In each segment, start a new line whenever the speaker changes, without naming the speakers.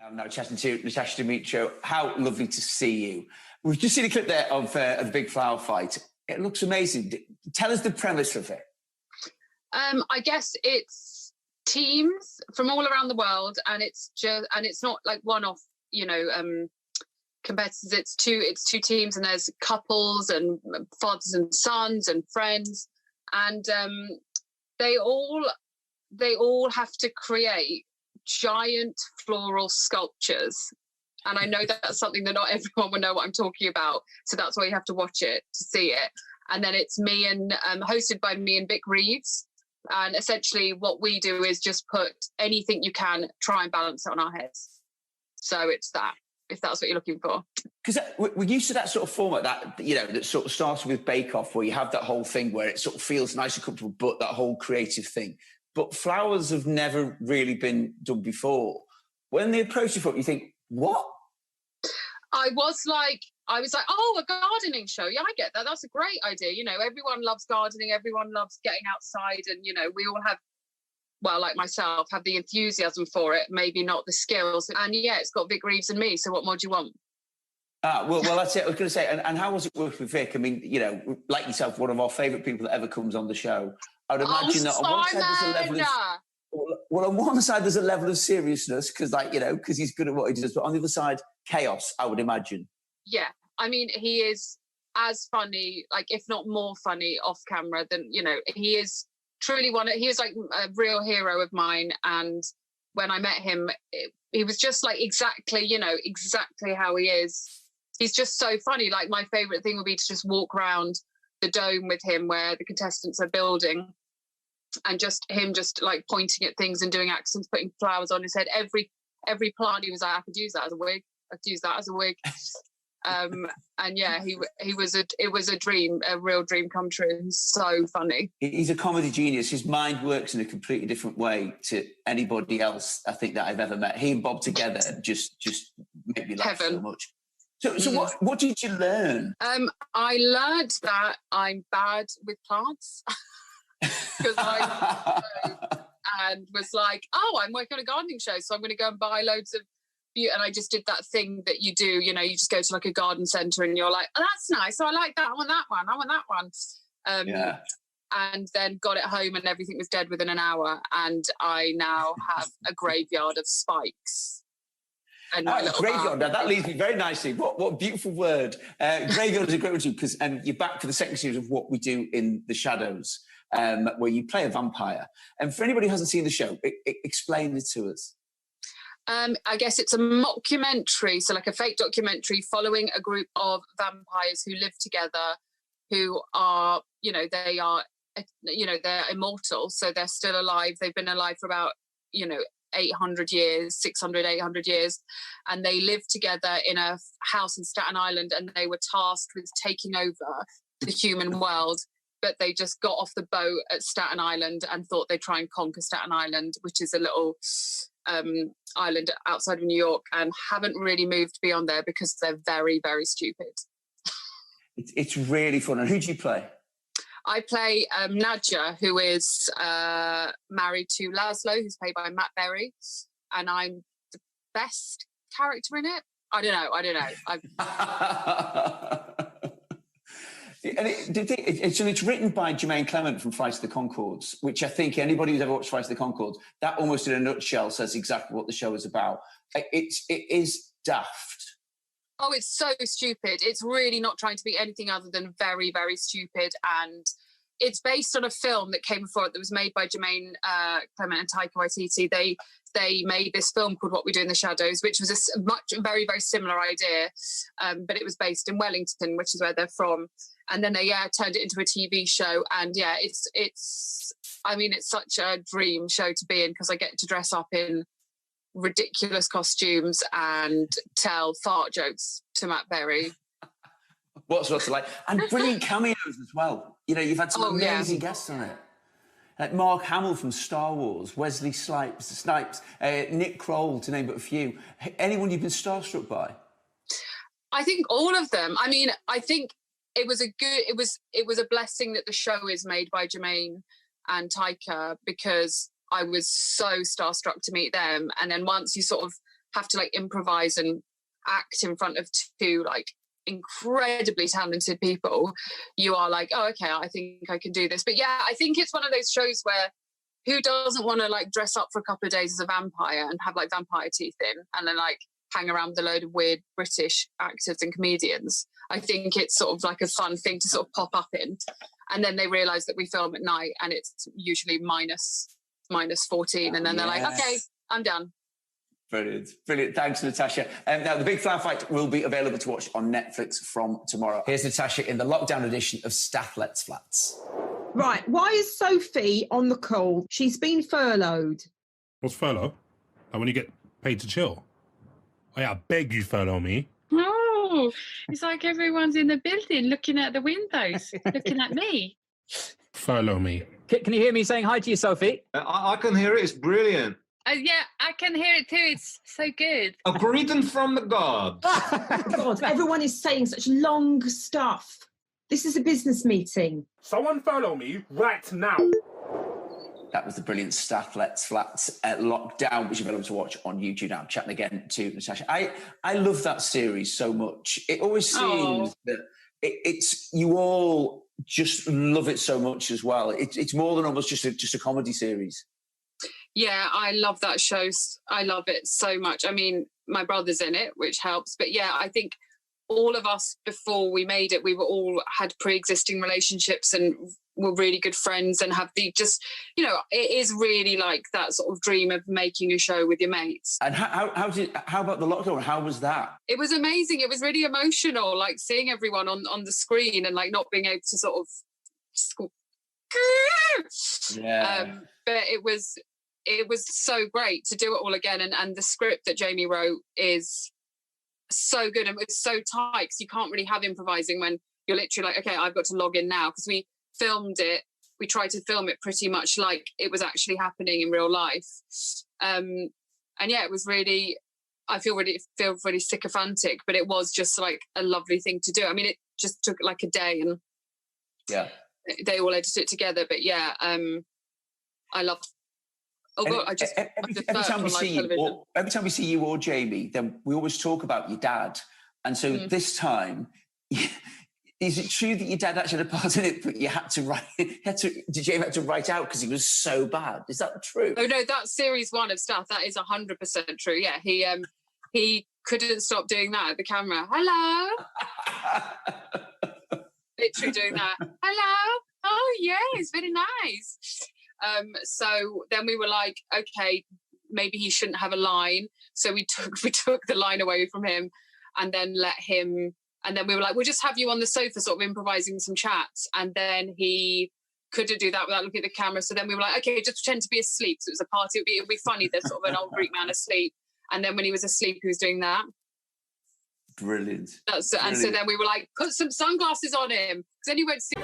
I'm now chatting to Natasia Demetriou. How lovely to see you. We've just seen a clip there of the big flower fight. It looks amazing. Tell us the premise of it.
I guess it's teams from all around the world, and it's not like one-off, competitors. It's two teams, and there's couples and fathers and sons and friends, and they all have to create giant floral sculptures. And I know that's something that not everyone will know what I'm talking about, so that's why you have to watch it to see it. And then it's me and hosted by me and Vic Reeves. And essentially what we do is just put anything you can, try and balance it on our heads. So it's that, if that's what you're looking for.
Because we're used to that sort of format that sort of starts with Bake Off, where you have that whole thing where it sort of feels nice and comfortable, but that whole creative thing. But flowers have never really been done before. When they approach you, you think, what?
I was like, oh, a gardening show. Yeah, I get that. That's a great idea. Everyone loves gardening. Everyone loves getting outside. And, we all have, well, like myself, have the enthusiasm for it, maybe not the skills. And yeah, it's got Vic Reeves and me. So what more do you want?
Well, that's it. I was going to say, and how was it working with Vic? I mean, like yourself, one of our favourite people that ever comes on the show. I would imagine that on one side there's a level of... on one side there's a level of seriousness because he's good at what he does, but on the other side, chaos, I would imagine.
Yeah, I mean, he is as funny, like if not more funny off camera than, he is truly he is like a real hero of mine. And when I met him, he was just like exactly how he is. He's just so funny. Like my favourite thing would be to just walk around the dome with him where the contestants are building, and just him just like pointing at things and doing accents, putting flowers on his head. Every plant, he was like, I could use that as a wig. I could use that as a wig. And yeah, it was a dream, a real dream come true. He's so funny.
He's a comedy genius. His mind works in a completely different way to anybody else I think that I've ever met. He and Bob together just make me laugh so much. So what did you learn?
I learned that I'm bad with plants. Because and was like, oh, I'm working on a gardening show, so I'm going to go and buy loads of and I just did that thing that you do, you just go to like a garden centre and you're like, oh, that's nice, so I like that, I want that one. Yeah. And then got it home and everything was dead within an hour, and I now have a graveyard of spikes. And
graveyard, now that leads me very nicely. What a beautiful word. Graveyard is a great one too, because you're back for the second series of What We Do in the Shadows, where you play a vampire. And for anybody who hasn't seen the show, explain it to us.
I guess it's a mockumentary, so like a fake documentary following a group of vampires who live together, who are, they're immortal, so they're still alive. They've been alive for about, 800 years, 600, 800 years, and they live together in a house in Staten Island, and they were tasked with taking over the human world. But they just got off the boat at Staten Island and thought they'd try and conquer Staten Island, which is a little island outside of New York, and haven't really moved beyond there because they're very, very stupid.
It's really fun. And who do you play?
I play Nadja, who is married to Laszlo, who's played by Matt Berry, and I'm the best character in it. I don't know.
And it's written by Jermaine Clement from Flight of the Conchords, which I think anybody who's ever watched Flight of the Conchords, that almost in a nutshell says exactly what the show is about. It is daft.
Oh, it's so stupid. It's really not trying to be anything other than very, very stupid. And it's based on a film that came before it that was made by Jermaine Clement and Taika Waititi. They made this film called What We Do in the Shadows, which was a very, very similar idea, but it was based in Wellington, which is where they're from. And then they turned it into a TV show, and it's such a dream show to be in, because I get to dress up in ridiculous costumes and tell fart jokes to Matt Berry.
What's like, and brilliant cameos as well. You've had some amazing guests on it. Like Mark Hamill from Star Wars, Wesley Snipes, Nick Kroll, to name but a few. Anyone you've been starstruck by?
I think all of them. I mean, I think it was a blessing that the show is made by Jermaine and Taika, because I was so starstruck to meet them. And then once you sort of have to like improvise and act in front of two like incredibly talented people, you are like, oh, okay, I think I can do this. But yeah, I think it's one of those shows where who doesn't want to like dress up for a couple of days as a vampire and have like vampire teeth in and then like hang around with a load of weird British actors and comedians? I think it's sort of like a fun thing to sort of pop up in. And then they realise that we film at night and it's usually minus 14. And then they're like, okay, I'm done.
Brilliant. Brilliant. Thanks, Natasha. Now, the Big Flower Fight will be available to watch on Netflix from tomorrow. Here's Natasha in the lockdown edition of Staff Let's Flats.
Right. Why is Sophie on the call? She's been furloughed.
What's furlough? Like when you get paid to chill? Oh, yeah, I beg you furlough me.
Oh, it's like everyone's in the building looking at the windows, looking at me.
Furlough me.
Can you hear me saying hi to you, Sophie?
I can hear it. It's brilliant.
Yeah, I can hear it too. It's so good.
A greeting from the gods.
God, everyone is saying such long stuff. This is a business meeting.
Someone furlough me right now.
That was the brilliant Staff Let's Flats Lockdown, which you're able to watch on YouTube now. Chatting again to Natasha. I love that series so much. It always seems that it's you all just love it so much as well. It's more than almost just a comedy series.
Yeah, I love that show. I love it so much. I mean, my brother's in it, which helps. But yeah, I think all of us before we made it, we were all had pre-existing relationships and were really good friends and have the just, you know, it is really like that sort of dream of making a show with your mates.
And how about the lockdown? How was that?
It was amazing. It was really emotional, like seeing everyone on the screen and like not being able to sort of but it was so great to do it all again. And the script that Jamie wrote is so good and it's so tight because you can't really have improvising when you're literally like, okay, I've got to log in now, because we filmed it. We tried to film it pretty much like it was actually happening in real life. And yeah, it was really, I feel really sycophantic, but it was just like a lovely thing to do. I mean, it just took like a day and they all edited it together. But yeah, I love. Oh God, I just
every time we see you or Jamie, then we always talk about your dad. And so this time, is it true that your dad actually had a part in it, but you had to write? Did Jamie have to write out because he was so bad? Is that true?
Oh no, that's series 1 of Stuff. That is 100% true. Yeah, he couldn't stop doing that at the camera. Hello, literally doing that. Hello. Oh yeah, it's very nice. So then we were like, okay, maybe he shouldn't have a line. So we took the line away from him and then let him, and then we were like, we'll just have you on the sofa sort of improvising some chats. And then he couldn't do that without looking at the camera. So then we were like, okay, just pretend to be asleep. So it was a party. It would be funny. There's sort of an old Greek man asleep. And then when he was asleep, he was doing that.
Brilliant.
And so then we were like, put some sunglasses on him. Because then he went to see...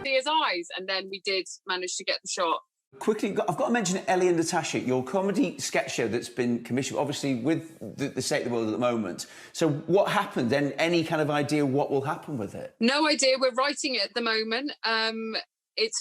see his eyes, and then we did manage to get the shot.
Quickly, I've got to mention Ellie and Natasha, your comedy sketch show that's been commissioned, obviously with the state of the world at the moment. So what happened? And any kind of idea what will happen with it?
No idea. We're writing it at the moment. It's